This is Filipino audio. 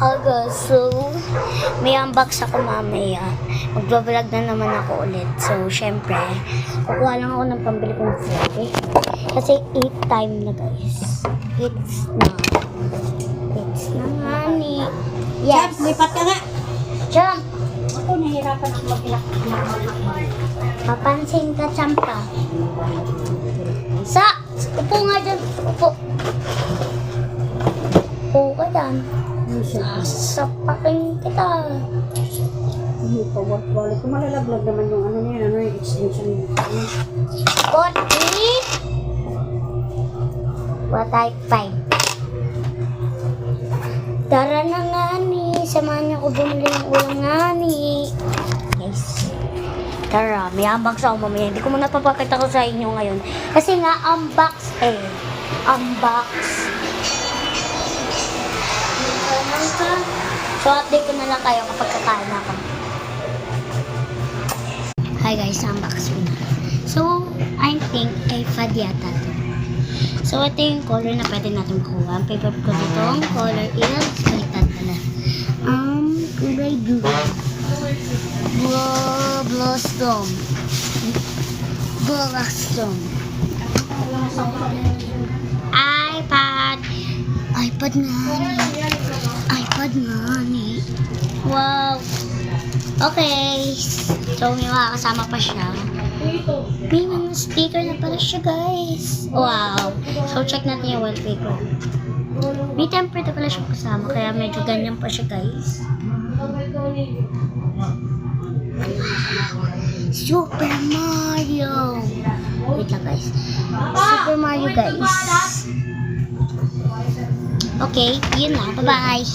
Okay, so may unbox ako mamaya. Magbablog na naman ako ulit. So, syempre, kukuha lang ako ng pambili kong food, okay? Kasi 8 time na, guys. It's na nga ni. Yes. Jump, lipat ka nga. Jump. Ako, nahirapan ako mag-ilak. Papansin ka, Champa. Upo nga dyan. Upo. Upo ka dyan. Sapakin kita. Hindi pa work-wallet. Kung malalaglag naman yung ano niya, ano yung extension niya. What is? What type 5? Tara na nga ni. Samahan niyo ko bumili ng ulam nga ni. Guys. Tara, may unbox ako mamaya. Hindi ko muna papakita ko sa inyo ngayon. Kasi nga, unbox eh. Unbox. So, update ko na lang kayo kapag kakain ako. Hi guys, unbox ko na. So, I think ay fad yata to. So, ito yung color na pwede natin kuha. Ang favorite ko ditong color is baliktad pala. Kulay blue. Blossom. Blossom. iPad money. Wow. Okay. So, may makakasama pa siya. May mga sticker na pala siya, guys. Wow. So, check natin yung wallpaper. May temper na pala siya kasama, kaya medyo ganyan pa siya, guys. Super Mario. Wait lang, guys. Super Mario, guys. Okay, yun na. Bye-bye.